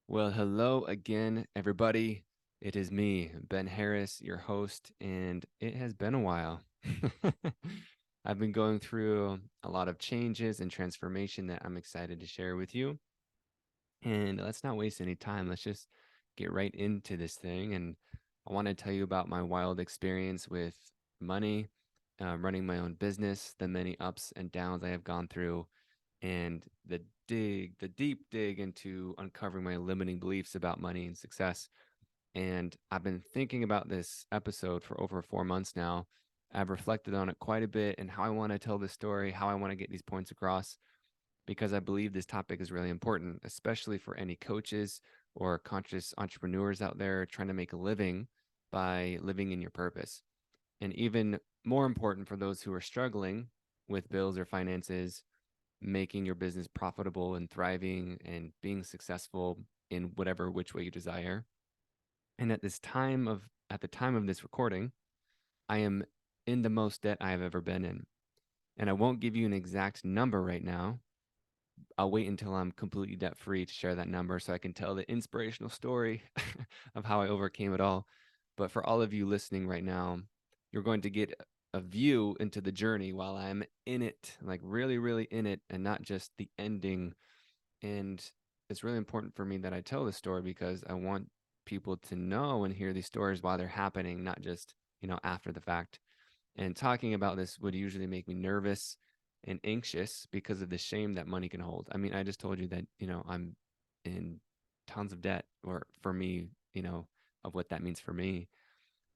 Well, hello again, everybody. It is me, Ben Harris, your host, and it has been a while. I've been going through a lot of changes and transformation that I'm excited to share with you. And let's not waste any time. Let's just get right into this thing. And I want to tell you about my wild experience with money, running my own business, the many ups and downs I have gone through, and the deep dig into uncovering my limiting beliefs about money and success. And I've been thinking about this episode for over 4 months now. I've reflected on it quite a bit and how I want to tell this story, how I want to get these points across, because I believe this topic is really important, especially for any coaches or conscious entrepreneurs out there trying to make a living by living in your purpose. And even more important for those who are struggling with bills or finances, making your business profitable and thriving and being successful in whatever which way you desire. And at the time of this recording, I am in the most debt I have ever been in. And I won't give you an exact number right now. I'll wait until I'm completely debt free to share that number so I can tell the inspirational story of how I overcame it all. But for all of you listening right now, you're going to get a view into the journey while I'm in it, like really, really in it, and not just the ending. And it's really important for me that I tell this story because I want people to know and hear these stories while they're happening, not just, after the fact. And talking about this would usually make me nervous and anxious because of the shame that money can hold. I mean, I just told you that, I'm in tons of debt, or for me, of what that means for me.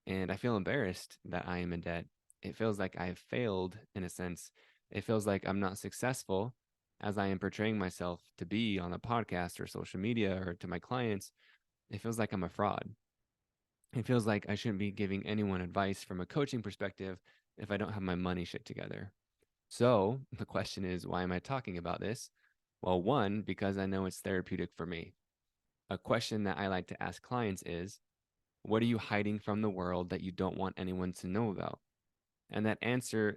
And I feel embarrassed that I am in debt. It feels like I have failed in a sense. It feels like I'm not successful as I am portraying myself to be on a podcast or social media or to my clients. It feels like I'm a fraud. It feels like I shouldn't be giving anyone advice from a coaching perspective if I don't have my money shit together. So the question is, why am I talking about this? Well, one, because I know it's therapeutic for me. A question that I like to ask clients is, what are you hiding from the world that you don't want anyone to know about? And the answer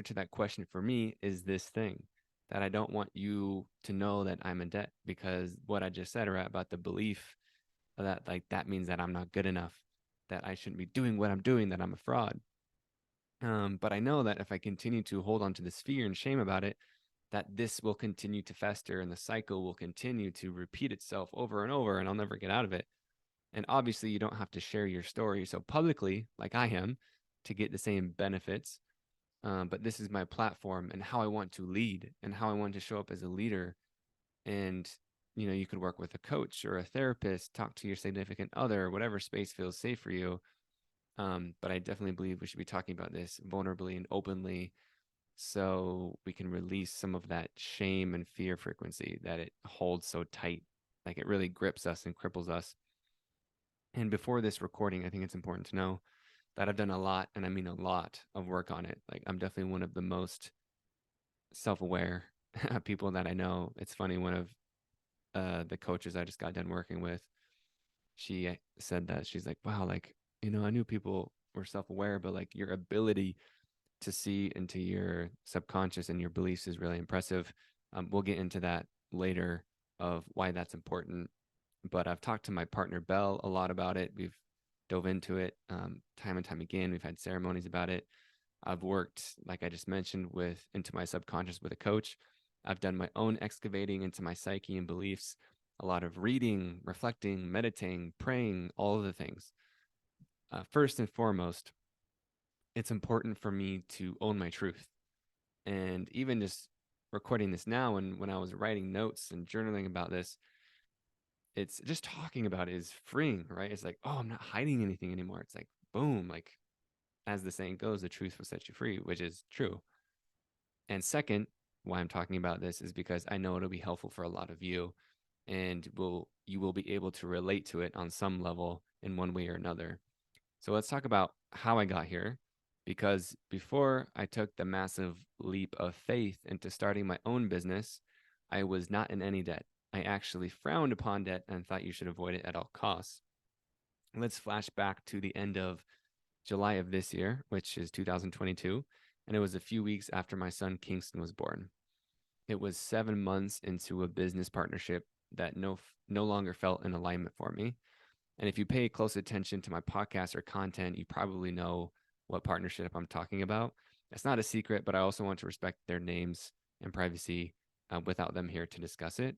to that question for me is this thing, that I don't want you to know that I'm in debt, because what I just said, right, about the belief that like that means that I'm not good enough, that I shouldn't be doing what I'm doing, that I'm a fraud. But I know that if I continue to hold on to this fear and shame about it, that this will continue to fester and the cycle will continue to repeat itself over and over, and I'll never get out of it. And obviously, you don't have to share your story so publicly, like I am, to get the same benefits. But this is my platform and how I want to lead and how I want to show up as a leader. And, you could work with a coach or a therapist, talk to your significant other, whatever space feels safe for you. But I definitely believe we should be talking about this vulnerably and openly so we can release some of that shame and fear frequency that it holds so tight. Like it really grips us and cripples us. And before this recording, I think it's important to know that I've done a lot, and I mean a lot of work on it. Like I'm definitely one of the most self-aware people that I know. It's funny, one of the coaches I just got done working with, she said that she's like, wow, like, I knew people were self-aware, but like your ability to see into your subconscious and your beliefs is really impressive. We'll get into that later of why that's important. But I've talked to my partner Belle a lot about it. We've dove into it time and time again. We've had ceremonies about it. I've worked, like I just mentioned, with into my subconscious with a coach. I've done my own excavating into my psyche and beliefs, a lot of reading, reflecting, meditating, praying, all of the things. First and foremost, it's important for me to own my truth. And even just recording this now, and when I was writing notes and journaling about this, it's just talking about it is freeing, right? It's like, oh, I'm not hiding anything anymore. It's like, boom, like as the saying goes, the truth will set you free, which is true. And second, why I'm talking about this is because I know it'll be helpful for a lot of you, and you will be able to relate to it on some level in one way or another. So let's talk about how I got here, because before I took the massive leap of faith into starting my own business, I was not in any debt. I actually frowned upon debt and thought you should avoid it at all costs. Let's flash back to the end of July of this year, which is 2022, and it was a few weeks after my son Kingston was born. It was 7 months into a business partnership that no longer felt in alignment for me. And if you pay close attention to my podcast or content, you probably know what partnership I'm talking about. It's not a secret, but I also want to respect their names and privacy without them here to discuss it.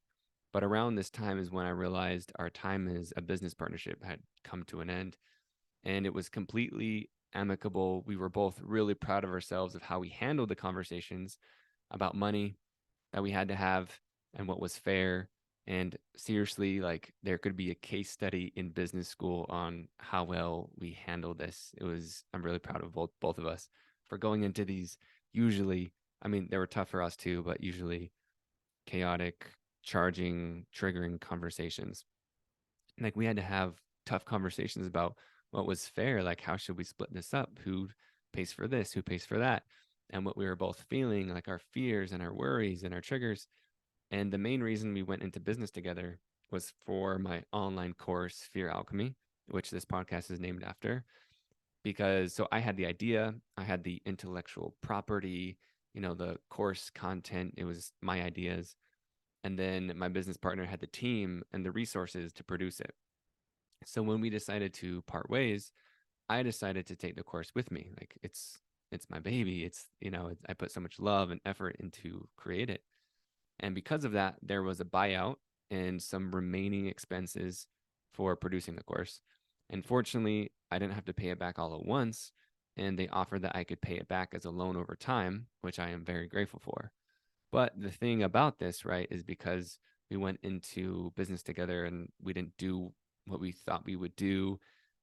But around this time is when I realized our time as a business partnership had come to an end, and it was completely amicable. We were both really proud of ourselves of how we handled the conversations about money that we had to have and what was fair. And seriously, like there could be a case study in business school on how well we handled this. I'm really proud of both of us for going into these usually, I mean, they were tough for us too, but usually chaotic, charging, triggering conversations. Like we had to have tough conversations about what was fair, like how should we split this up? Who pays for this? Who pays for that? And what we were both feeling, like our fears and our worries and our triggers. And the main reason we went into business together was for my online course, Fear Alchemy, which this podcast is named after. Because so I had the idea, I had the intellectual property, the course content, it was my ideas. And then my business partner had the team and the resources to produce it. So when we decided to part ways, I decided to take the course with me. Like it's my baby. I put so much love and effort into create it. And because of that, there was a buyout and some remaining expenses for producing the course. And fortunately, I didn't have to pay it back all at once. And they offered that I could pay it back as a loan over time, which I am very grateful for. But the thing about this, right, is because we went into business together and we didn't do what we thought we would do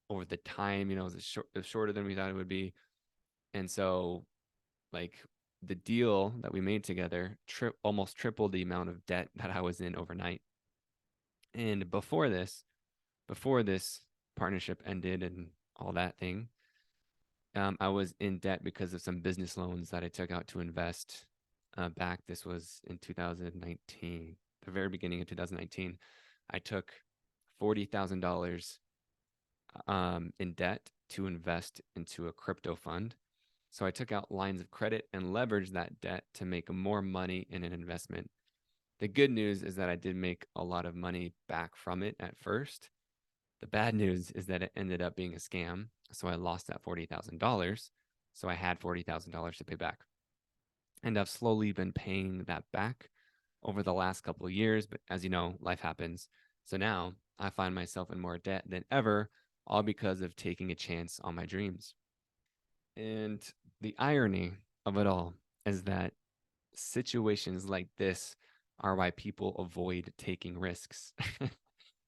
over the time, it was shorter than we thought it would be. And so, like, the deal that we made together almost tripled the amount of debt that I was in overnight. And before this partnership ended and all that thing, I was in debt because of some business loans that I took out to invest back. This was in 2019, the very beginning of 2019. I took $40,000 in debt to invest into a crypto fund. So I took out lines of credit and leveraged that debt to make more money in an investment. The good news is that I did make a lot of money back from it at first. The bad news is that it ended up being a scam. So I lost that $40,000. So I had $40,000 to pay back. And I've slowly been paying that back over the last couple of years. But as you know, life happens. So now I find myself in more debt than ever, all because of taking a chance on my dreams. And the irony of it all is that situations like this are why people avoid taking risks.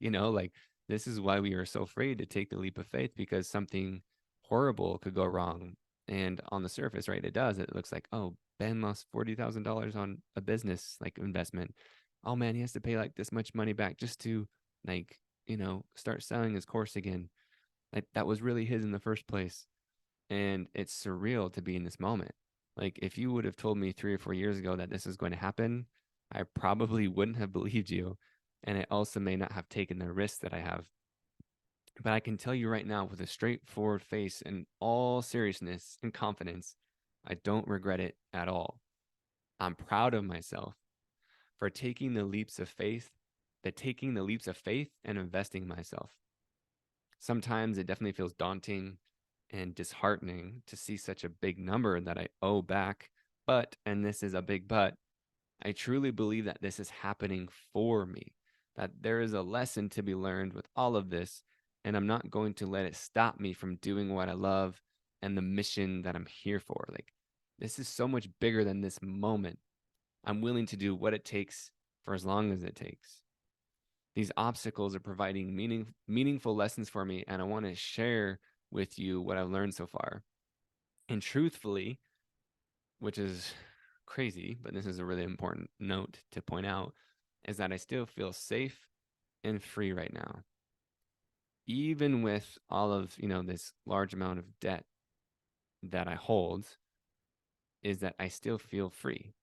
Like this is why we are so afraid to take the leap of faith, because something horrible could go wrong. And on the surface, right, it does. It looks like, oh, Ben lost $40,000 on a business like investment. Oh man, he has to pay like this much money back just to like, start selling his course again. Like that was really his in the first place. And it's surreal to be in this moment. Like if you would have told me 3 or 4 years ago that this was going to happen, I probably wouldn't have believed you. And I also may not have taken the risk that I have. But I can tell you right now with a straightforward face and all seriousness and confidence, I don't regret it at all. I'm proud of myself for taking the leaps of faith, and investing in myself. Sometimes it definitely feels daunting and disheartening to see such a big number that I owe back. But, and this is a big but, I truly believe that this is happening for me, that there is a lesson to be learned with all of this. And I'm not going to let it stop me from doing what I love and the mission that I'm here for. Like, this is so much bigger than this moment. I'm willing to do what it takes for as long as it takes. These obstacles are providing meaningful lessons for me, and I want to share with you what I've learned so far. And truthfully, which is crazy, but this is a really important note to point out, is that I still feel safe and free right now. Even with all of, this large amount of debt that I hold, is that I still feel free.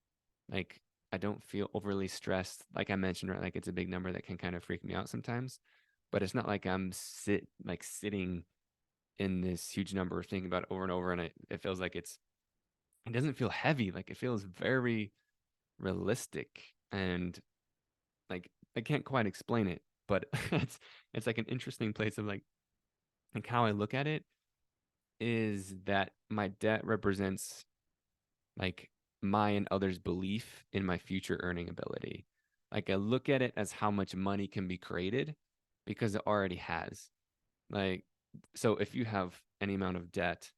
Like I don't feel overly stressed. Like I mentioned, right? Like it's a big number that can kind of freak me out sometimes, but it's not like I'm sitting in this huge number thinking about it over and over. And it feels like it doesn't feel heavy. Like it feels very realistic and like I can't quite explain it, but it's like an interesting place of like how I look at it is that my debt represents like my and others' belief in my future earning ability. Like I look at it as how much money can be created because it already has. Like, so if you have any amount of debt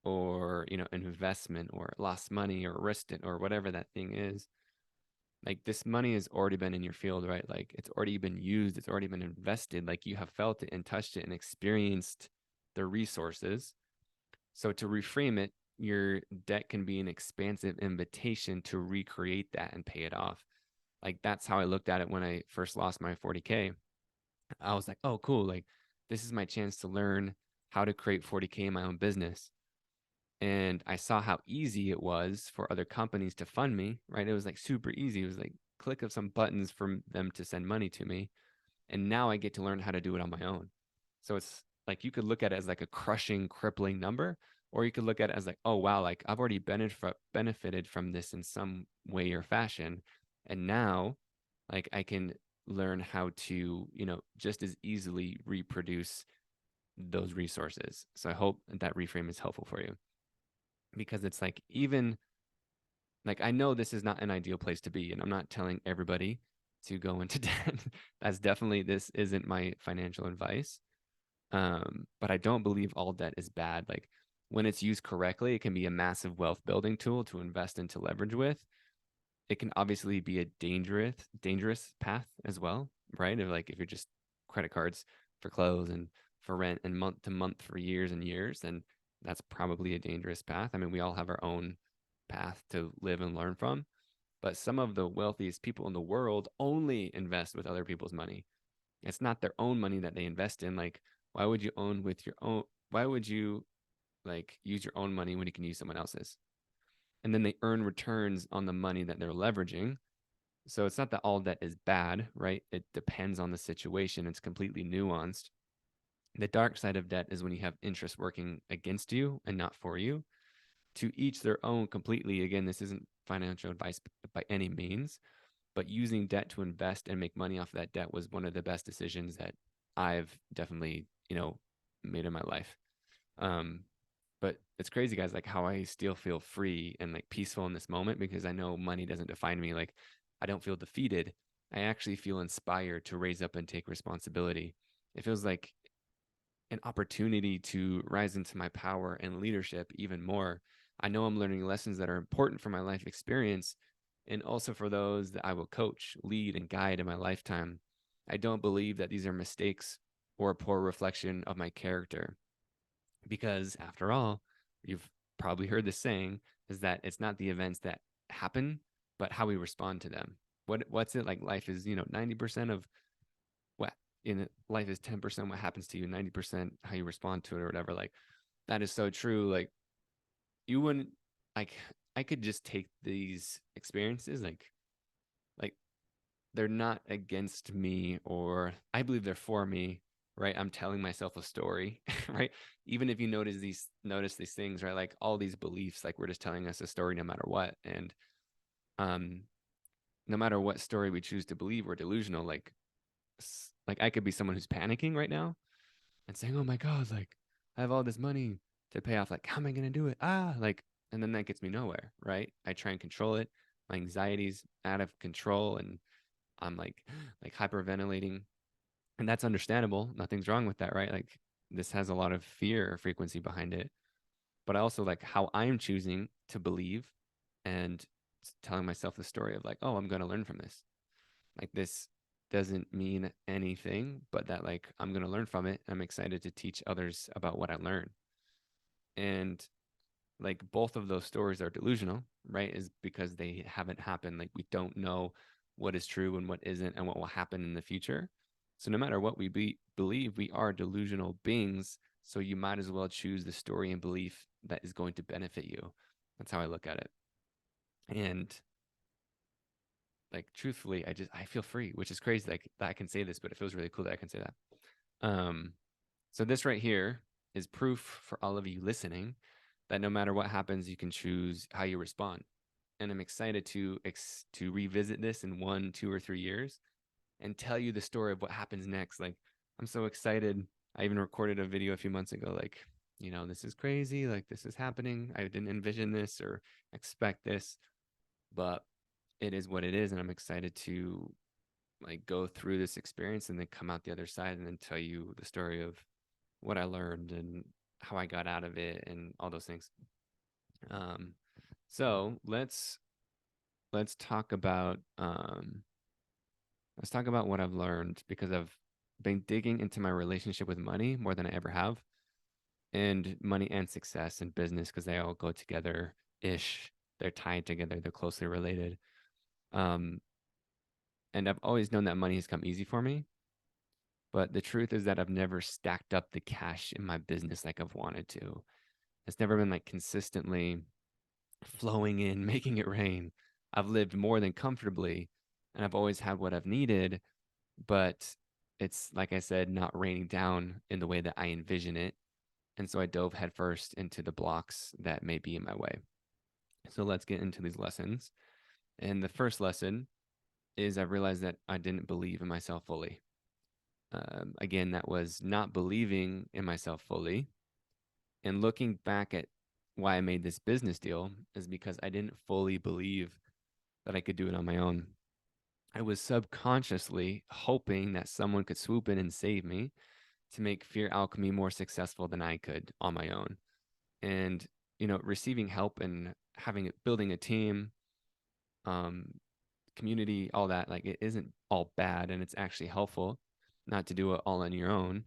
or, an investment or lost money or risked it or whatever that thing is, like this money has already been in your field, right? Like it's already been used, it's already been invested. Like you have felt it and touched it and experienced the resources. So to reframe it, your debt can be an expansive invitation to recreate that and pay it off. Like that's how I looked at it when I first lost my 40K. I was like, oh, cool. Like this is my chance to learn how to create 40K in my own business. And I saw how easy it was for other companies to fund me, right? It was like super easy. It was like click of some buttons for them to send money to me. And now I get to learn how to do it on my own. So it's like you could look at it as like a crushing, crippling number, or you could look at it as like, oh wow, like I've already benefited from this in some way or fashion. And now like I can learn how to, just as easily reproduce those resources. So I hope that reframe is helpful for you because it's like even like I know this is not an ideal place to be, and I'm not telling everybody to go into debt. That's definitely this isn't my financial advice. But I don't believe all debt is bad. Like when it's used correctly, it can be a massive wealth building tool to invest into leverage with. It can obviously be a dangerous path as well, right? If you're just credit cards for clothes and for rent and month to month for years and years, then that's probably a dangerous path. I mean, we all have our own path to live and learn from, but some of the wealthiest people in the world only invest with other people's money. It's not their own money that they invest in. Like, why would you own with your own? Why would you like use your own money when you can use someone else's? And then they earn returns on the money that they're leveraging. So it's not that all debt is bad, right? It depends on the situation. It's completely nuanced. The dark side of debt is when you have interest working against you and not for you. To each their own completely. Again, this isn't financial advice by any means, but using debt to invest and make money off that debt was one of the best decisions that I've definitely, made in my life. Um, but it's crazy, guys, like how I still feel free and like peaceful in this moment because I know money doesn't define me. Like I don't feel defeated. I actually feel inspired to raise up and take responsibility. It feels like an opportunity to rise into my power and leadership even more. I know I'm learning lessons that are important for my life experience and also for those that I will coach, lead, and guide in my lifetime. I don't believe that these are mistakes or a poor reflection of my character because, after all, you've probably heard this saying is that it's not the events that happen, but how we respond to them. What's it like? Life is 90% of what in life is 10% what happens to you, 90% how you respond to it or whatever. Like that is so true. Like you wouldn't like I could just take these experiences like they're not against me or I believe they're for me, right? I'm telling myself a story, right? Even if you notice these things, right? Like all these beliefs, like we're just telling us a story no matter what. And um no matter what story we choose to believe, we're delusional. Like I could be someone who's panicking right now and saying, "Oh my God, like I have all this money to pay off. Like, how am I gonna do it? Like, and then that gets me nowhere, right? I try and control it. My anxiety's out of control, and I'm like hyperventilating, and that's understandable. Nothing's wrong with that, right? Like, this has a lot of fear frequency behind it, but I also like how I'm choosing to believe and telling myself the story of like, oh, I'm gonna learn from this. Like this doesn't mean anything, but that like I'm gonna learn from it. I'm excited to teach others about what I learned. And like both of those stories are delusional, right? Is because they haven't happened. Like we don't know what is true and what isn't and what will happen in the future. So no matter what believe, we are delusional beings. So you might as well choose the story and belief that is going to benefit you. That's how I look at it. And like truthfully, I feel free, which is crazy. Like that I can say this, but it feels really cool that I can say that. So this right here is proof for all of you listening that no matter what happens, you can choose how you respond. And I'm excited to revisit this in 1, 2, or 3 years and tell you the story of what happens next. Like, I'm so excited. I even recorded a video a few months ago, like, this is crazy. Like, this is happening. I didn't envision this or expect this, but it is what it is. And I'm excited to like go through this experience and then come out the other side and then tell you the story of what I learned and how I got out of it and all those things. Um, so let's talk about what I've learned, because I've been digging into my relationship with money more than I ever have, and money and success and business, because they all go together ish. They're tied together. They're closely related. Um, and I've always known that money has come easy for me. But the truth is that I've never stacked up the cash in my business like I've wanted to. It's never been like consistently flowing in, making it rain. I've lived more than comfortably, and I've always had what I've needed, but it's like I said, not raining down in the way that I envision it. And so I dove headfirst into the blocks that may be in my way. So let's get into these lessons. And the first lesson is I realized that I didn't believe in myself fully. Again, that was not believing in myself fully. And looking back at why I made this business deal is because I didn't fully believe that I could do it on my own. I was subconsciously hoping that someone could swoop in and save me to make Fear Alchemy more successful than I could on my own. And, receiving help and building a team, um, community, all that, like it isn't all bad, and it's actually helpful not to do it all on your own.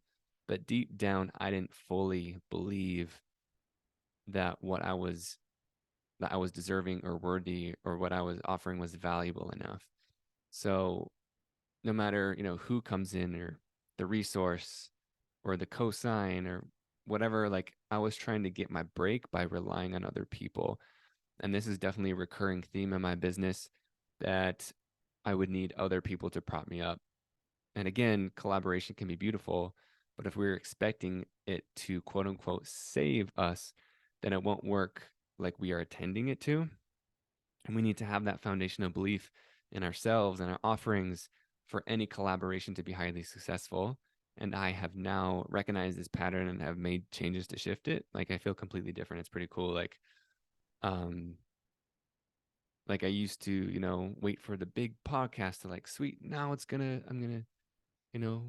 But deep down, I didn't fully believe that I was deserving or worthy, or what I was offering was valuable enough. So no matter, who comes in, or the resource or the cosign or whatever, like I was trying to get my break by relying on other people. And this is definitely a recurring theme in my business, that I would need other people to prop me up. And again, collaboration can be beautiful, but if we're expecting it to quote unquote save us, then it won't work like we are intending it to. And we need to have that foundational belief in ourselves and our offerings for any collaboration to be highly successful. And I have now recognized this pattern and have made changes to shift it. Like I feel completely different. It's pretty cool. Um, like I used to, wait for the big podcast to like, sweet, now I'm gonna,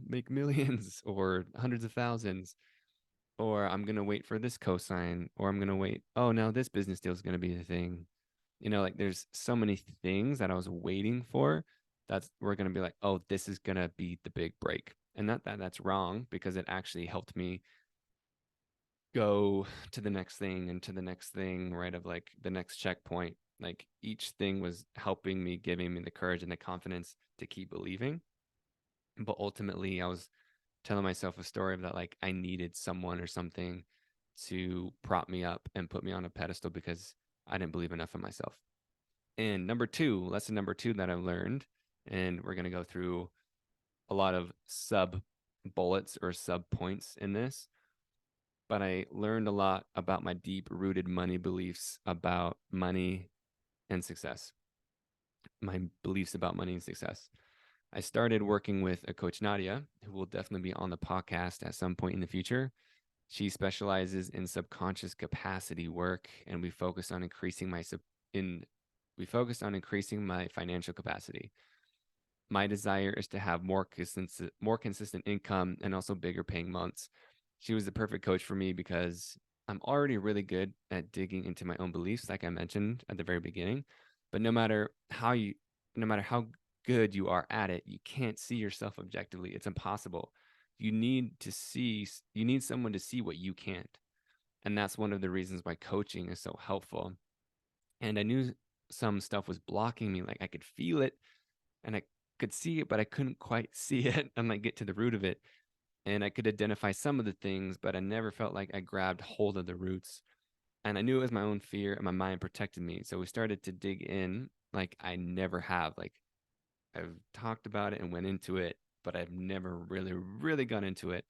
make millions or hundreds of thousands, or I'm gonna wait for this cosign, or I'm gonna wait, oh, now this business deal is gonna be the thing. Like there's so many things that I was waiting for that's we're gonna be like, oh, this is gonna be the big break. And not that that's wrong, because it actually helped me go to the next thing and to the next thing, right? Of like the next checkpoint. Like each thing was helping me, giving me the courage and the confidence to keep believing. But ultimately, I was telling myself a story of that, like I needed someone or something to prop me up and put me on a pedestal, because I didn't believe enough in myself. And lesson number two that I've learned, and we're going to go through a lot of sub bullets or sub points in this, but I learned a lot about my deep rooted money beliefs about money and success. My beliefs about money and success. I started working with a coach, Nadia, who will definitely be on the podcast at some point in the future. She specializes in subconscious capacity work, and in we focused on increasing my financial capacity. My desire is to have more consistent income and also bigger paying months. She was the perfect coach for me because I'm already really good at digging into my own beliefs, like I mentioned at the very beginning. But no matter how good you are at it, you can't see yourself objectively. It's impossible. You need someone to see what you can't. And that's one of the reasons why coaching is so helpful. And I knew some stuff was blocking me. Like I could feel it and I could see it, but I couldn't quite see it and like get to the root of it. And I could identify some of the things, but I never felt like I grabbed hold of the roots. And I knew it was my own fear, and my mind protected me. So we started to dig in like I never have. Like I've talked about it and went into it, but I've never really, really gone into it.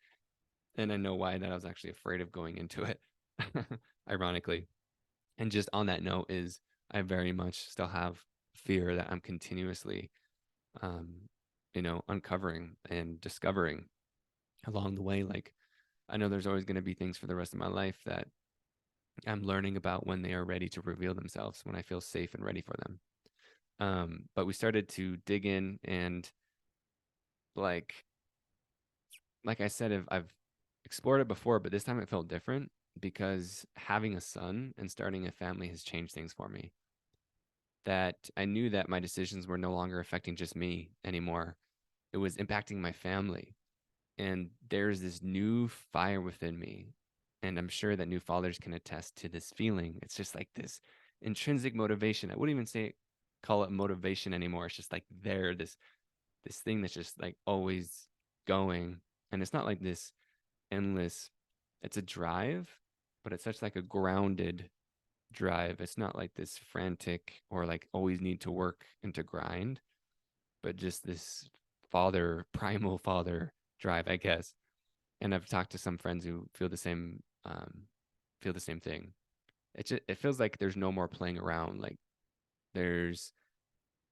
And I know why, that I was actually afraid of going into it, ironically. And just on that note is I very much still have fear that I'm continuously um, uncovering and discovering along the way. Like, I know there's always going to be things for the rest of my life that I'm learning about when they are ready to reveal themselves, when I feel safe and ready for them. But we started to dig in, and like like I said, I've explored it before, but this time it felt different because having a son and starting a family has changed things for me. That I knew that my decisions were no longer affecting just me anymore. It was impacting my family. And there's this new fire within me. And I'm sure that new fathers can attest to this feeling. It's just like this intrinsic motivation. I wouldn't even say call it motivation anymore. It's just like this thing that's just like always going. And it's not like this endless, it's a drive, but it's such like a grounded drive. It's not like this frantic or like always need to work and to grind, but just this primal father drive, I guess. And I've talked to some friends who feel the same thing. It feels like there's no more playing around. Like there's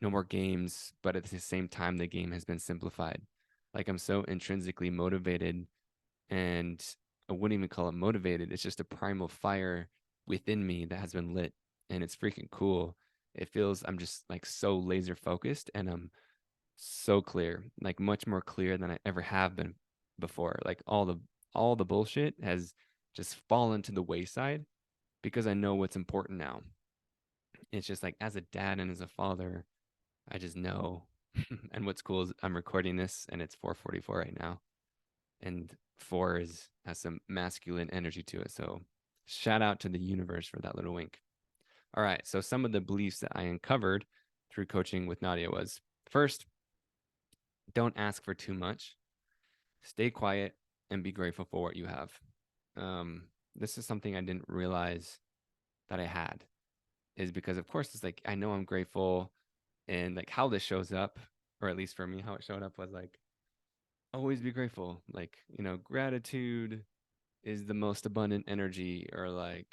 no more games, but at the same time, the game has been simplified. Like I'm so intrinsically motivated, and I wouldn't even call it motivated. It's just a primal fire within me that has been lit, and it's freaking cool. It feels I'm just like so laser focused, and I'm so clear, like much more clear than I ever have been before. Like all the bullshit has just fallen to the wayside because I know what's important now. It's just like as a dad and as a father, I just know. And what's cool is I'm recording this and it's 4:44 right now. And four is has some masculine energy to it. So shout out to the universe for that little wink. All right. So some of the beliefs that I uncovered through coaching with Nadia was first, don't ask for too much. Stay quiet and be grateful for what you have. Um, this is something I didn't realize that I had, is because of course it's like I know I'm grateful, and like how this shows up, or at least for me, how it showed up was like always be grateful. Like, gratitude is the most abundant energy, or like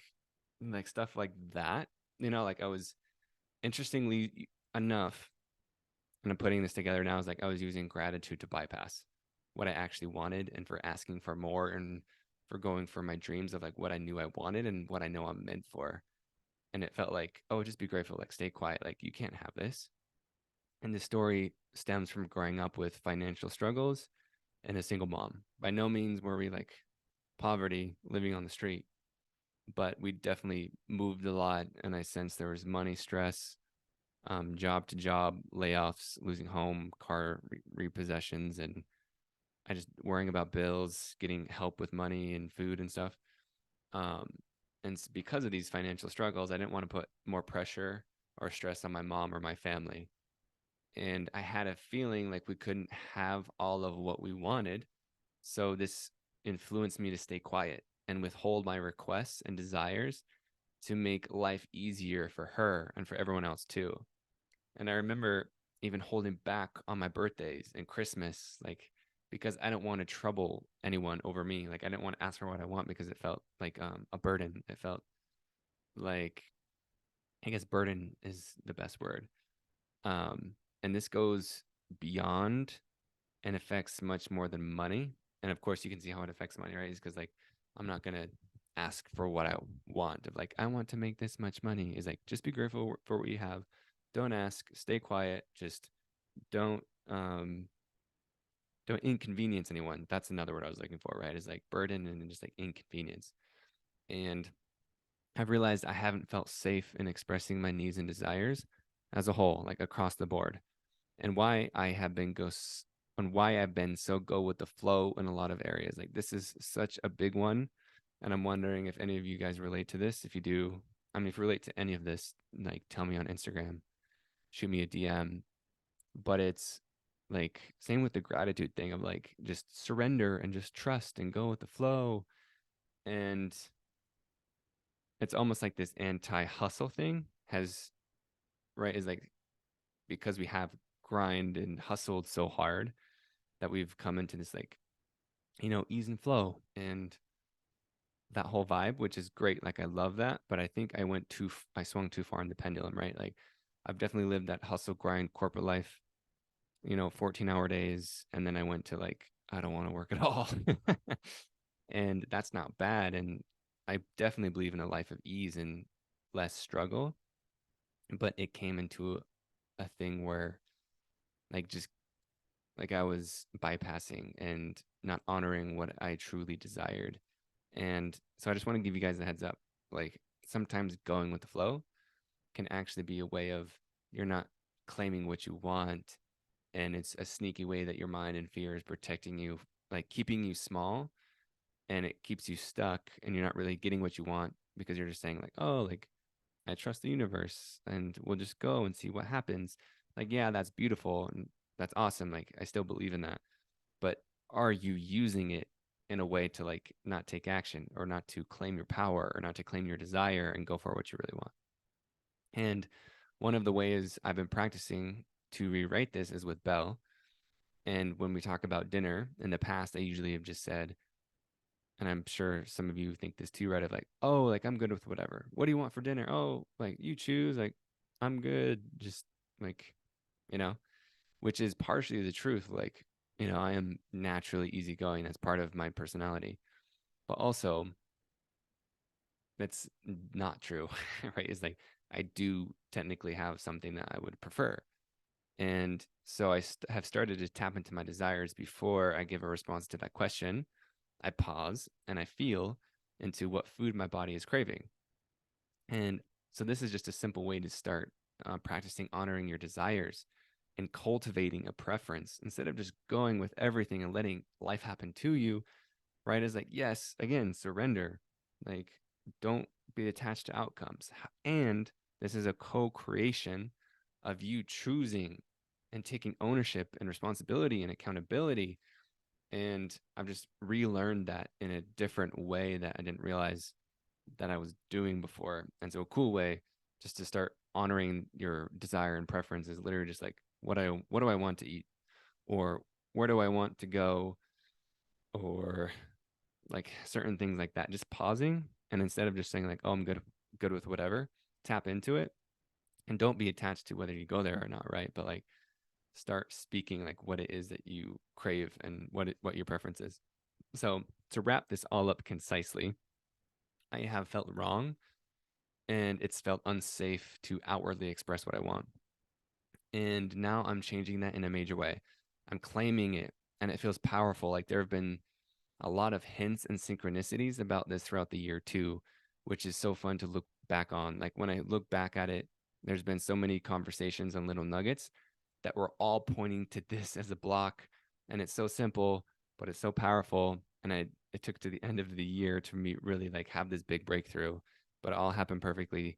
stuff like that. Like I was, interestingly enough, and I'm putting this together now, is like I was using gratitude to bypass what I actually wanted, and for asking for more, and for going for my dreams of like what I knew I wanted and what I know I'm meant for. And it felt like, oh, just be grateful, like stay quiet, like you can't have this. And the story stems from growing up with financial struggles and a single mom. By no means were we like poverty, living on the street, but we definitely moved a lot. And I sensed there was money stress, job to job, layoffs, losing home, car repossessions, and I just worrying about bills, getting help with money and food and stuff. Um, and because of these financial struggles, I didn't want to put more pressure or stress on my mom or my family. And I had a feeling like we couldn't have all of what we wanted. So this influenced me to stay quiet and withhold my requests and desires to make life easier for her and for everyone else too. And I remember even holding back on my birthdays and Christmas, like because I don't want to trouble anyone over me. Like I didn't want to ask for what I want because it felt like a burden. It felt like, I guess burden is the best word. Um, and this goes beyond and affects much more than money. And of course, you can see how it affects money, right? Is because like I'm not gonna ask for what I want. Of like I want to make this much money. Is like just be grateful for what you have. Don't ask. Stay quiet. Just don't um don't inconvenience anyone. That's another word I was looking for, right? Is like burden and just like inconvenience. And I've realized I haven't felt safe in expressing my needs and desires as a whole, like across the board, and why I have been on why I've been so go with the flow in a lot of areas. Like this is such a big one, and I'm wondering if any of you guys relate to this. If you do, I mean, if you relate to any of this, like tell me on Instagram, shoot me a DM. But it's like same with the gratitude thing of like just surrender and just trust and go with the flow. And it's almost like this anti-hustle thing has, right, is like because we have grind and hustled so hard that we've come into this like ease and flow and that whole vibe, which is great. Like I love that, but I think I swung too far in the pendulum, right? Like I've definitely lived that hustle grind corporate life 14-hour days. And then I went to like, I don't want to work at all. And that's not bad. And I definitely believe in a life of ease and less struggle. But it came into a thing where like just like I was bypassing and not honoring what I truly desired. And so I just want to give you guys a heads up. Like sometimes going with the flow can actually be a way of you're not claiming what you want. And it's a sneaky way that your mind and fear is protecting you, like keeping you small, and it keeps you stuck and you're not really getting what you want because you're just saying like, oh, like I trust the universe and we'll just go and see what happens. Like, yeah, that's beautiful and that's awesome. Like I still believe in that. But are you using it in a way to like not take action or not to claim your power or not to claim your desire and go for what you really want? And one of the ways I've been practicing to rewrite this is with Belle. And when we talk about dinner in the past, I usually have just said, and I'm sure some of you think this too, right? Of like, oh, like I'm good with whatever. What do you want for dinner? Oh, like you choose. Like I'm good. Just like, you know, which is partially the truth. Like, I am naturally easygoing. That's part of my personality. But also, that's not true, right? It's like I do technically have something that I would prefer. And so have started to tap into my desires before I give a response to that question. I pause and I feel into what food my body is craving. And so this is just a simple way to start practicing honoring your desires and cultivating a preference instead of just going with everything and letting life happen to you, right? Is like, yes, again, surrender. Like, don't be attached to outcomes. And this is a co creation of you choosing and taking ownership and responsibility and accountability. And I've just relearned that in a different way that I didn't realize that I was doing before. And so a cool way just to start honoring your desire and preference is literally just like what do I want to eat, or where do I want to go, or like certain things like that. Just pausing, and instead of just saying like, oh, I'm good with whatever, tap into it and don't be attached to whether you go there or not, right? But like start speaking like what it is that you crave and what your preference is. So to wrap this all up concisely, I have felt wrong and it's felt unsafe to outwardly express what I want. And now I'm changing that in a major way. I'm claiming it and it feels powerful. Like there have been a lot of hints and synchronicities about this throughout the year too, which is so fun to look back on. Like when I look back at it, there's been so many conversations and little nuggets that were all pointing to this as a block. And it's so simple, but it's so powerful. And it took to the end of the year to me really like have this big breakthrough, but it all happened perfectly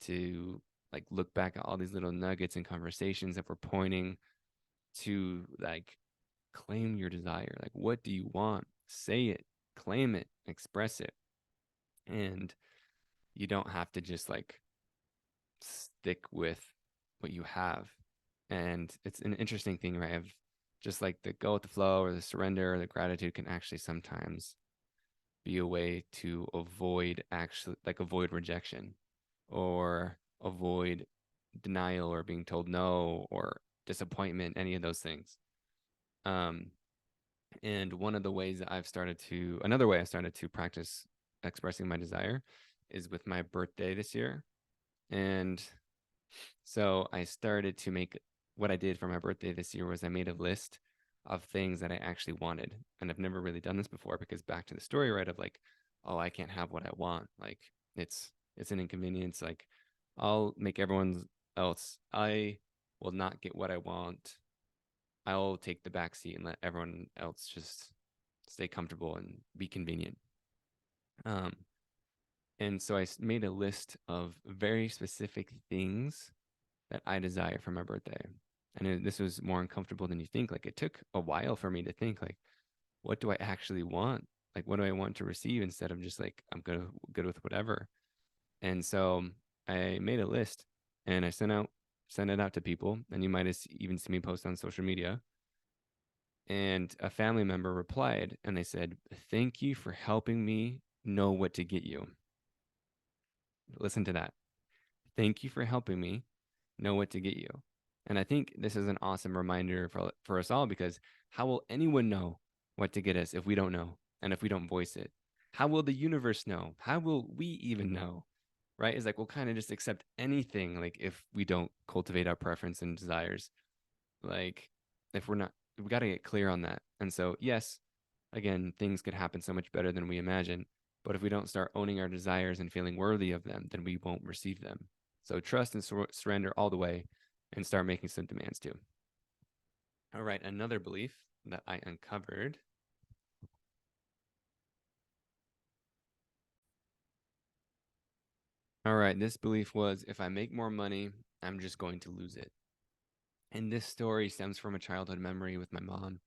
to like look back at all these little nuggets and conversations that were pointing to like claim your desire. Like, what do you want? Say it, claim it, express it. And you don't have to just like stick with what you have. And it's an interesting thing, right? Of just like the go with the flow or the surrender or the gratitude can actually sometimes be a way to avoid rejection or avoid denial or being told no or disappointment, any of those things. Um, and another way I started to practice expressing my desire is with my birthday this year. And so I started to make what I did for my birthday this year was I made a list of things that I actually wanted. And I've never really done this before because back to the story, right? Of like, oh, I can't have what I want. Like it's an inconvenience. Like I'll make everyone else. I will not get what I want. I'll take the back seat and let everyone else just stay comfortable and be convenient. Um, and so I made a list of very specific things that I desire for my birthday. And this was more uncomfortable than you think. Like it took a while for me to think like, what do I actually want? Like, what do I want to receive instead of just like, I'm good with whatever. And so I made a list and I sent it out to people. And you might have even seen me post on social media. And a family member replied and they said, thank you for helping me know what to get you. Listen to that. Thank you for helping me know what to get you. And I think this is an awesome reminder for us all, because how will anyone know what to get us if we don't know and if we don't voice it? How will the universe know? How will we even know? Right? It's like we'll kind of just accept anything, like if we don't cultivate our preference and desires. Like if we're not, we got to get clear on that. And so, yes, again, things could happen so much better than we imagine. But if we don't start owning our desires and feeling worthy of them, then we won't receive them. So trust and surrender all the way and start making some demands too. All right, another belief that I uncovered. All right, this belief was, if I make more money, I'm just going to lose it. And this story stems from a childhood memory with my mom.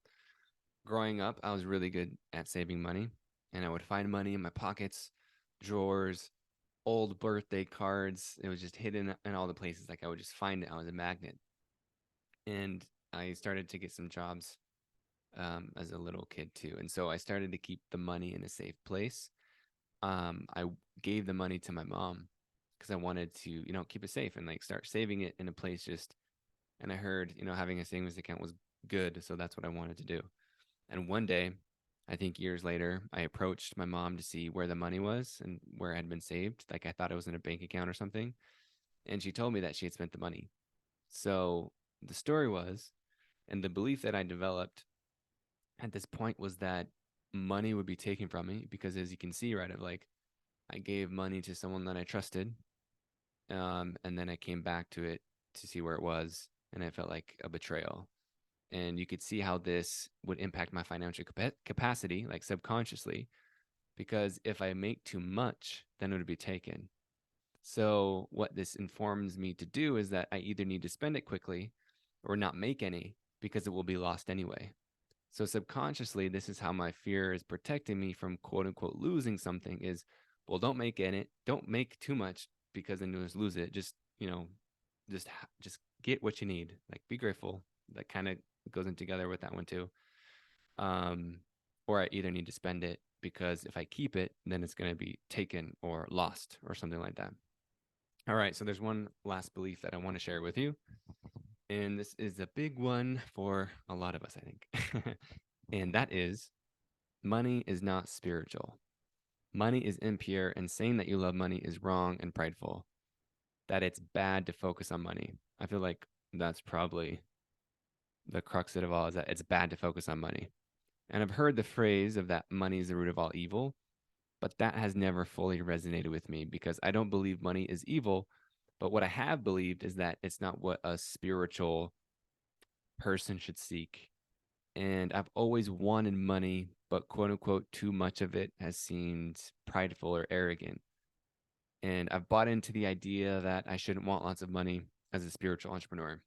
Growing up, I was really good at saving money, and I would find money in my pockets, drawers, old birthday cards. It was just hidden in all the places. Like I would just find it. I was a magnet. And I started to get some jobs as a little kid too. And so I started to keep the money in a safe place. I gave the money to my mom because I wanted to, keep it safe and like start saving it in a place just. And I heard, having a savings account was good. So that's what I wanted to do. And one day, I think years later, I approached my mom to see where the money was and where it had been saved. Like I thought it was in a bank account or something. And she told me that she had spent the money. So the story was, and the belief that I developed at this point was that money would be taken from me because, as you can see, right, of like I gave money to someone that I trusted, and then I came back to it to see where it was, and I felt like a betrayal. And you could see how this would impact my financial capacity, like subconsciously, because if I make too much, then it would be taken. So what this informs me to do is that I either need to spend it quickly or not make any because it will be lost anyway. So subconsciously, this is how my fear is protecting me from quote unquote losing something is, well, don't make too much because then you'll just lose it. Just, just get what you need. Like be grateful. That kind of goes in together with that one too. Um, or I either need to spend it because if I keep it, then it's going to be taken or lost or something like that. All right, so there's one last belief that I want to share with you. And this is a big one for a lot of us, I think. And that is, money is not spiritual. Money is impure, and saying that you love money is wrong and prideful. That it's bad to focus on money. I feel like that's probably the crux of it all, is that it's bad to focus on money. And I've heard the phrase of that money is the root of all evil, but that has never fully resonated with me because I don't believe money is evil. But what I have believed is that it's not what a spiritual person should seek. And I've always wanted money, but quote unquote, too much of it has seemed prideful or arrogant. And I've bought into the idea that I shouldn't want lots of money as a spiritual entrepreneur.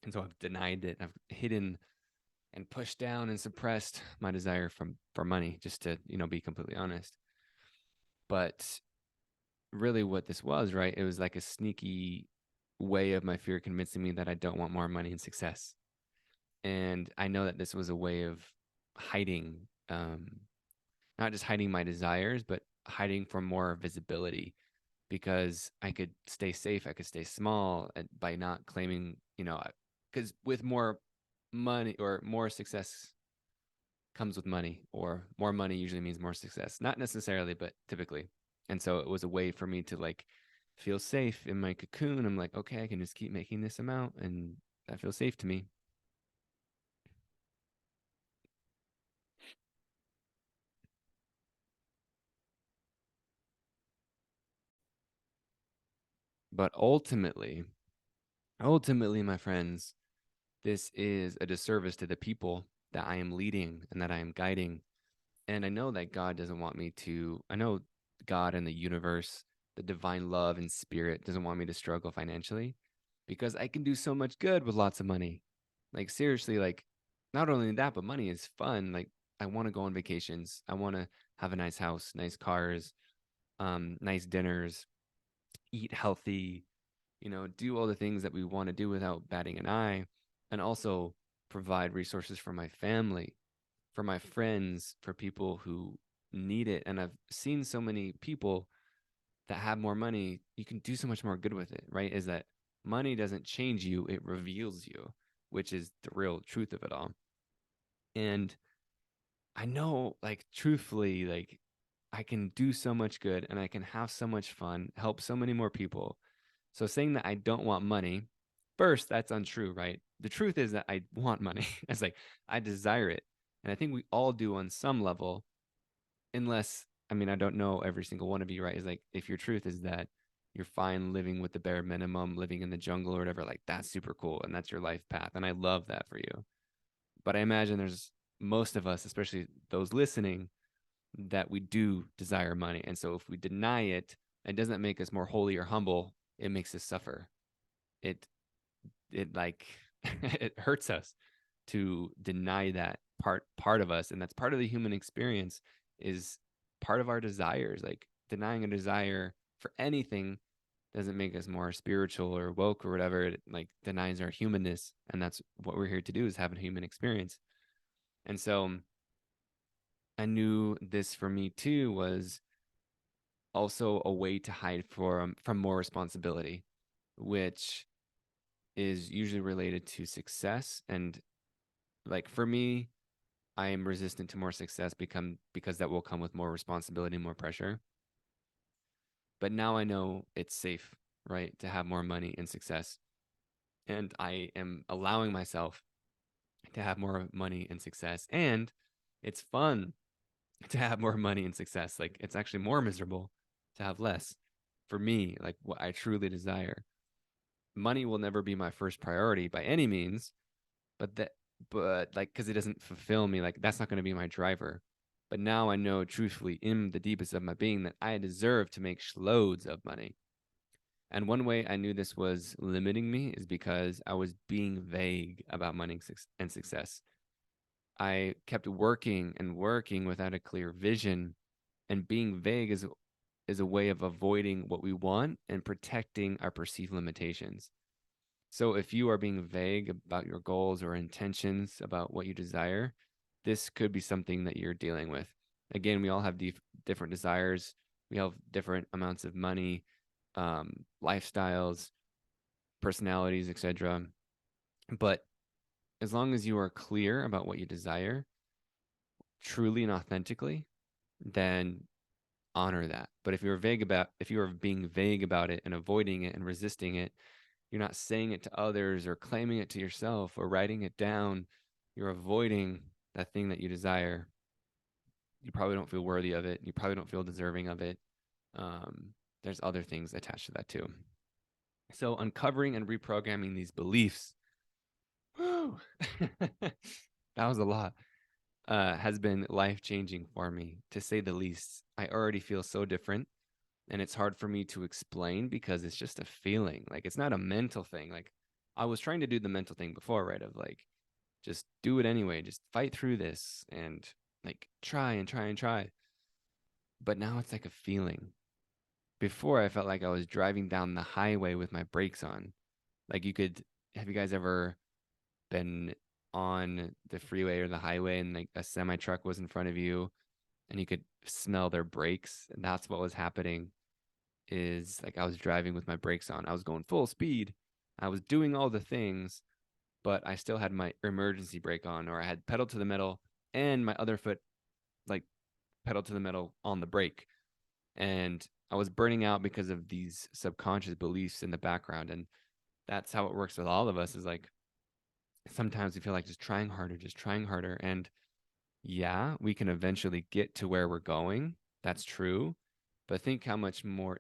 And so I've denied it. I've hidden and pushed down and suppressed my desire for money, just to, be completely honest. But really what this was, right? It was like a sneaky way of my fear convincing me that I don't want more money and success. And I know that this was a way of hiding, not just hiding my desires, but hiding from more visibility, because I could stay safe, I could stay small by not claiming, because with more money or more success comes with money, or more money usually means more success. Not necessarily, but typically. And so it was a way for me to like feel safe in my cocoon. I'm like, okay, I can just keep making this amount and that feels safe to me. But ultimately, my friends, this is a disservice to the people that I am leading and that I am guiding. And I know that God doesn't want me to, I know God and the universe, the divine love and spirit doesn't want me to struggle financially, because I can do so much good with lots of money. Like, seriously, like, not only that, but money is fun. Like, I want to go on vacations. I want to have a nice house, nice cars, nice dinners, eat healthy, do all the things that we want to do without batting an eye, and also provide resources for my family, for my friends, for people who need it. And I've seen so many people that have more money, you can do so much more good with it, right? Is that money doesn't change you, it reveals you, which is the real truth of it all. And I know, like, truthfully, like, I can do so much good and I can have so much fun, help so many more people. So saying that I don't want money, first, that's untrue, right? The truth is that I want money. It's like I desire it. And I think we all do on some level, unless, I mean, I don't know every single one of you, right? Is like if your truth is that you're fine living with the bare minimum, living in the jungle or whatever, like that's super cool and that's your life path. And I love that for you. But I imagine there's most of us, especially those listening, that we do desire money. And so if we deny it, it doesn't make us more holy or humble. It makes us suffer. It it like it hurts us to deny that part of us. And that's part of the human experience, is part of our desires. Like denying a desire for anything doesn't make us more spiritual or woke or whatever. It like denies our humanness. And that's what we're here to do, is have a human experience. And so I knew this for me too was also a way to hide from more responsibility, which is usually related to success. And like for me, I am resistant to more success because that will come with more responsibility, more pressure. But now I know it's safe, right, to have more money and success. And I am allowing myself to have more money and success. And it's fun to have more money and success. Like it's actually more miserable to have less for me, like what I truly desire. Money will never be my first priority by any means, but like because it doesn't fulfill me, like that's not going to be my driver. But now I know truthfully in the deepest of my being that I deserve to make loads of money. And one way I knew this was limiting me is because I was being vague about money and success. I kept working and working without a clear vision, and being vague is a way of avoiding what we want and protecting our perceived limitations. So if you are being vague about your goals or intentions about what you desire, this could be something that you're dealing with. Again, we all have different desires. We have different amounts of money, lifestyles, personalities, etc. But as long as you are clear about what you desire, truly and authentically, then honor that. But if you are being vague about it and avoiding it and resisting it, you're not saying it to others or claiming it to yourself or writing it down, you're avoiding that thing that you desire. You probably don't feel worthy of it. You probably don't feel deserving of it. There's other things attached to that too. So uncovering and reprogramming these beliefs, that was a lot, has been life-changing for me, to say the least. I already feel so different, and it's hard for me to explain because it's just a feeling. Like it's not a mental thing. Like I was trying to do the mental thing before, right? Of like, just do it anyway, just fight through this and like try and try and try. But now it's like a feeling. Before I felt like I was driving down the highway with my brakes on. Like have you guys ever been on the freeway or the highway and like a semi truck was in front of you and you could smell their brakes? And that's what was happening, is like I was driving with my brakes on. I was going full speed. I was doing all the things, but I still had my emergency brake on, or I had pedal to the metal and my other foot like pedal to the metal on the brake. And I was burning out because of these subconscious beliefs in the background. And that's how it works with all of us, is like sometimes we feel like just trying harder, just trying harder. And yeah, we can eventually get to where we're going. That's true. But think how much more,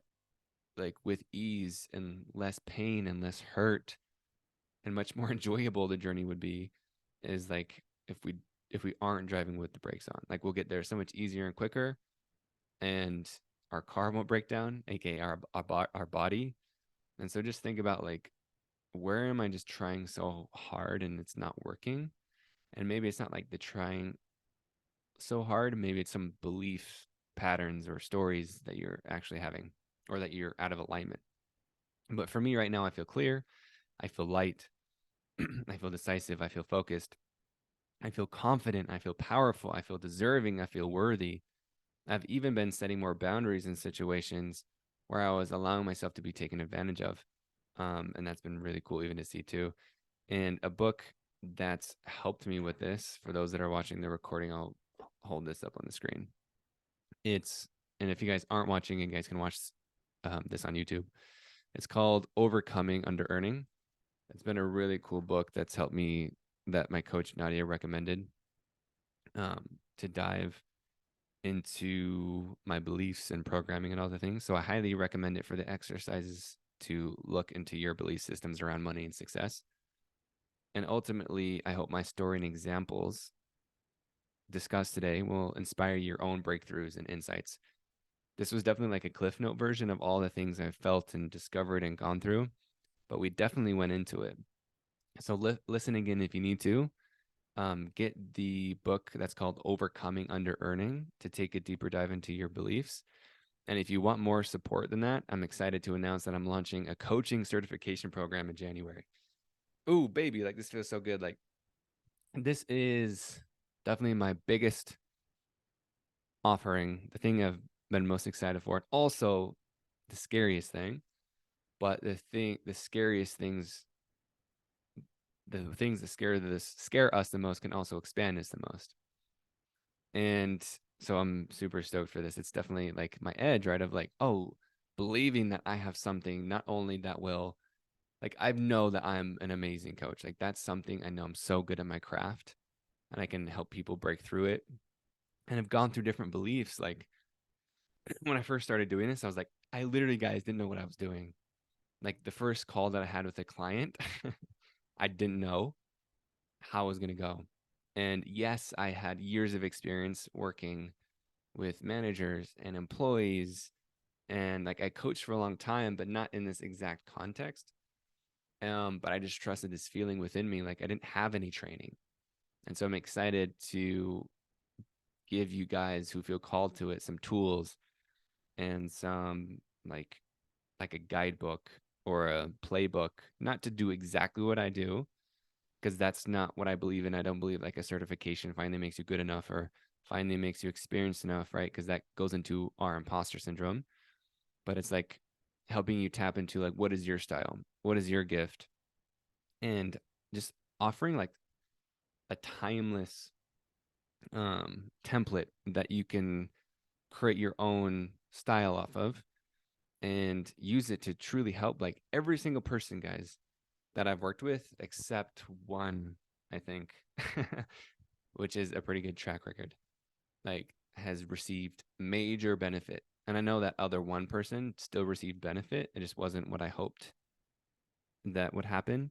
like with ease and less pain and less hurt and much more enjoyable the journey would be, is like if we aren't driving with the brakes on. Like we'll get there so much easier and quicker, and our car won't break down, aka our body. And so just think about like, where am I just trying so hard and it's not working? And maybe it's not like the trying so hard, maybe it's some belief patterns or stories that you're actually having, or that you're out of alignment. But for me right now, I feel clear, I feel light, I feel decisive, I feel focused, I feel confident, I feel powerful, I feel deserving, I feel worthy. I've even been setting more boundaries in situations where I was allowing myself to be taken advantage of. And that's been really cool even to see too. And a book that's helped me with this, for those that are watching the recording, I'll hold this up on the screen. It's, and if you guys aren't watching, you guys can watch this on YouTube. It's called Overcoming Under Earning. It's been a really cool book that's helped me, that my coach Nadia recommended, to dive into my beliefs and programming and all the things. So I highly recommend it for the exercises to look into your belief systems around money and success. And ultimately, I hope my story and examples discussed today will inspire your own breakthroughs and insights. This was definitely like a Cliff Note version of all the things I've felt and discovered and gone through, but we definitely went into it. So listen again if you need to. Get the book that's called Overcoming Under Earning to take a deeper dive into your beliefs. And if you want more support than that, I'm excited to announce that I'm launching a coaching certification program in January. Ooh, baby, like this feels so good. Like this is definitely my biggest offering, the thing I've been most excited for. Also, the scariest thing, but the scariest things, the things that scare us the most can also expand us the most. And so I'm super stoked for this. It's definitely like my edge, right? Of like, oh, believing that I have something not only that will, like, I know that I'm an amazing coach. Like, that's something I know I'm so good at my craft and I can help people break through it. And I've gone through different beliefs. Like, when I first started doing this, I was like, I literally, guys, didn't know what I was doing. Like, the first call that I had with a client, I didn't know how it was going to go. And yes, I had years of experience working with managers and employees, and like I coached for a long time, but not in this exact context. But I just trusted this feeling within me. Like I didn't have any training. And so I'm excited to give you guys who feel called to it some tools and some like a guidebook or a playbook, not to do exactly what I do, because that's not what I believe in. I don't believe like a certification finally makes you good enough or finally makes you experienced enough, right? Because that goes into our imposter syndrome. But it's like helping you tap into like, what is your style? What is your gift? And just offering like a timeless template that you can create your own style off of and use it to truly help like every single person, guys, that I've worked with, except one, I think, which is a pretty good track record, like has received major benefit. And I know that other one person still received benefit. It just wasn't what I hoped that would happen.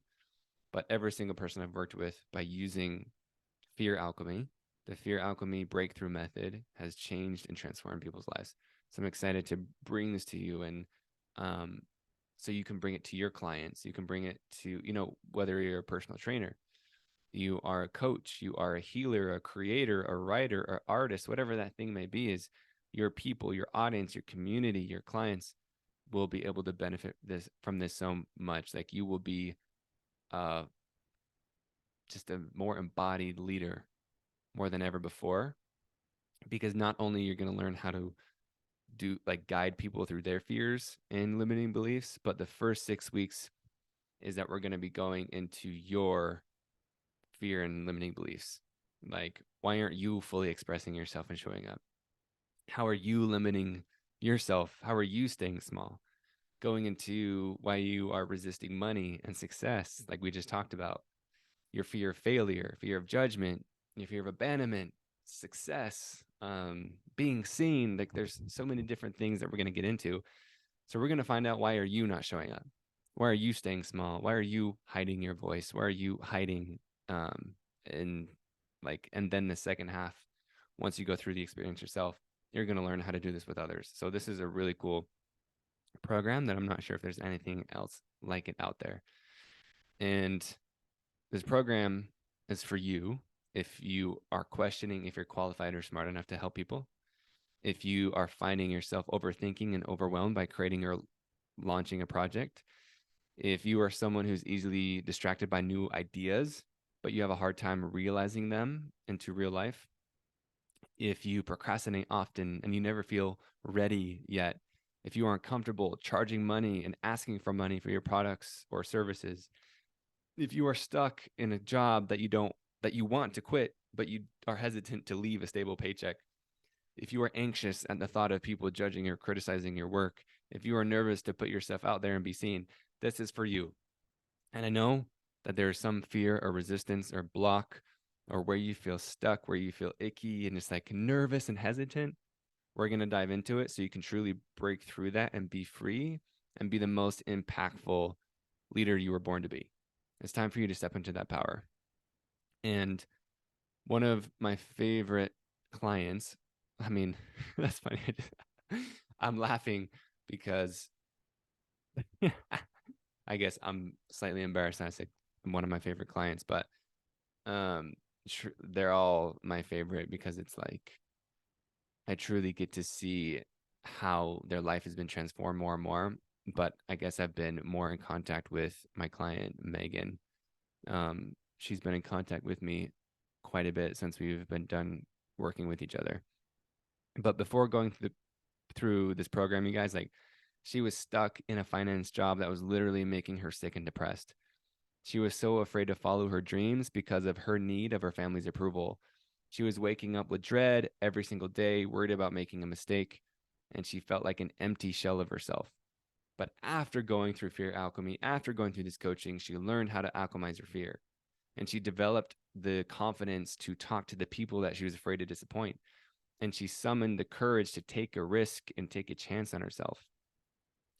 But every single person I've worked with, by using Fear Alchemy, the Fear Alchemy breakthrough method, has changed and transformed people's lives. So I'm excited to bring this to you, and um, so you can bring it to your clients. You can bring it to, whether you're a personal trainer, you are a coach, you are a healer, a creator, a writer, or artist, whatever that thing may be, is your people, your audience, your community, your clients will be able to benefit from this so much. Like you will be uh just a more embodied leader more than ever before, because not only you're going to learn how to do like guide people through their fears and limiting beliefs, but the first 6 weeks is that we're going to be going into your fear and limiting beliefs. Like, why aren't you fully expressing yourself and showing up? How are you limiting yourself? How are you staying small? Going into why you are resisting money and success, like we just talked about, your fear of failure, fear of judgment, your fear of abandonment, success, being seen. Like, there's so many different things that we're going to get into. So we're going to find out, why are you not showing up? Why are you staying small? Why are you hiding your voice? Why are you hiding and and then the second half, once you go through the experience yourself, you're going to learn how to do this with others. So this is a really cool program that I'm not sure if there's anything else like it out there. And this program is for you if you are questioning if you're qualified or smart enough to help people. If you are finding yourself overthinking and overwhelmed by creating or launching a project. If you are someone who's easily distracted by new ideas, but you have a hard time realizing them into real life. If you procrastinate often and you never feel ready yet, if you aren't comfortable charging money and asking for money for your products or services, if you are stuck in a job that you want to quit, but you are hesitant to leave a stable paycheck, if you are anxious at the thought of people judging or criticizing your work, if you are nervous to put yourself out there and be seen, this is for you. And I know that there's some fear or resistance or block or where you feel stuck, where you feel icky and just like nervous and hesitant. We're going to dive into it so you can truly break through that and be free and be the most impactful leader you were born to be. It's time for you to step into that power. And one of my favorite clients, I mean, that's funny. I'm laughing because I guess I'm slightly embarrassed. I say one of my favorite clients, but um, they're all my favorite because it's like I truly get to see how their life has been transformed more and more. But I guess I've been more in contact with my client, Megan. She's been in contact with me quite a bit since we've been done working with each other. But before going through this program, you guys, like she was stuck in a finance job that was literally making her sick and depressed. She was so afraid to follow her dreams because of her need of her family's approval. She was waking up with dread every single day, worried about making a mistake, and she felt like an empty shell of herself. But after going through Fear Alchemy, after going through this coaching, she learned how to alchemize her fear. And she developed the confidence to talk to the people that she was afraid to disappoint. And she summoned the courage to take a risk and take a chance on herself.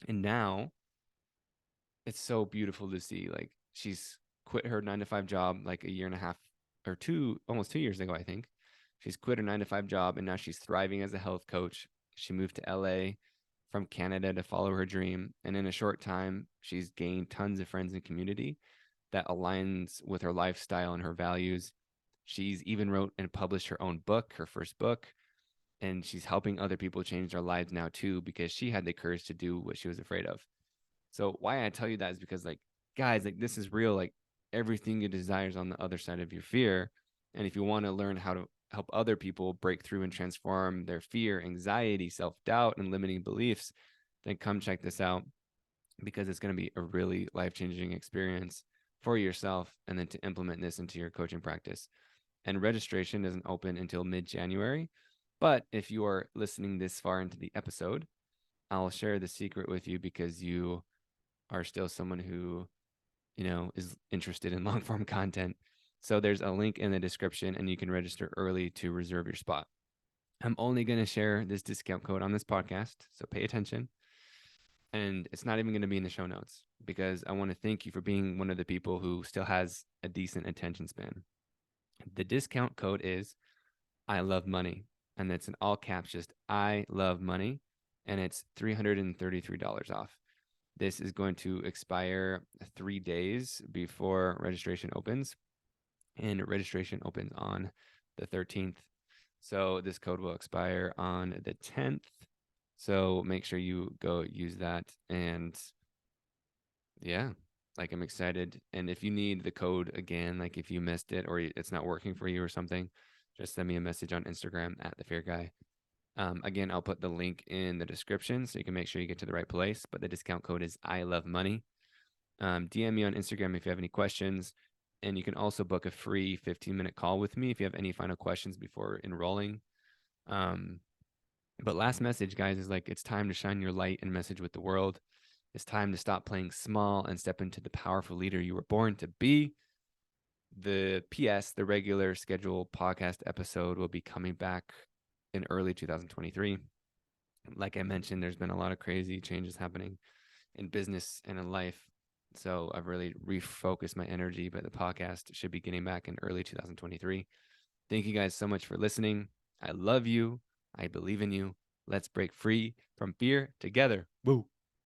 And now it's so beautiful to see. Like she's quit her 9 to 5 job like a year and a half or two, almost 2 years ago, I think. She's quit her 9 to 5 job and now she's thriving as a health coach. She moved to LA from Canada to follow her dream. And in a short time, she's gained tons of friends and community that aligns with her lifestyle and her values. She's even wrote and published her own book, her first book. And she's helping other people change their lives now too, because she had the courage to do what she was afraid of. So why I tell you that is because like, guys, like this is real. Like everything you desire is on the other side of your fear. And if you want to learn how to help other people break through and transform their fear, anxiety, self-doubt, and limiting beliefs, then come check this out because it's going to be a really life-changing experience for yourself and then to implement this into your coaching practice. And registration doesn't open until mid-January. But if you are listening this far into the episode, I'll share the secret with you because you are still someone who, is interested in long form content. So there's a link in the description and you can register early to reserve your spot. I'm only going to share this discount code on this podcast. So pay attention. And it's not even going to be in the show notes because I want to thank you for being one of the people who still has a decent attention span. The discount code is I love money. And that's in all caps, just I love money. And it's $333 off. This is going to expire 3 days before registration opens. And registration opens on the 13th. So this code will expire on the 10th. So make sure you go use that. And yeah, like I'm excited. And if you need the code again, like if you missed it or it's not working for you or something, just send me a message on Instagram at the Fear Guy. Again, I'll put the link in the description so you can make sure you get to the right place. But the discount code is I love money. DM me on Instagram if you have any questions. And you can also book a free 15-minute call with me if you have any final questions before enrolling. But last message, guys, is like it's time to shine your light and message with the world. It's time to stop playing small and step into the powerful leader you were born to be. The PS, the regular scheduled podcast episode, will be coming back in early 2023. Like I mentioned, there's been a lot of crazy changes happening in business and in life. So I've really refocused my energy, but the podcast should be getting back in early 2023. Thank you guys so much for listening. I love you. I believe in you. Let's break free from fear together. Woo.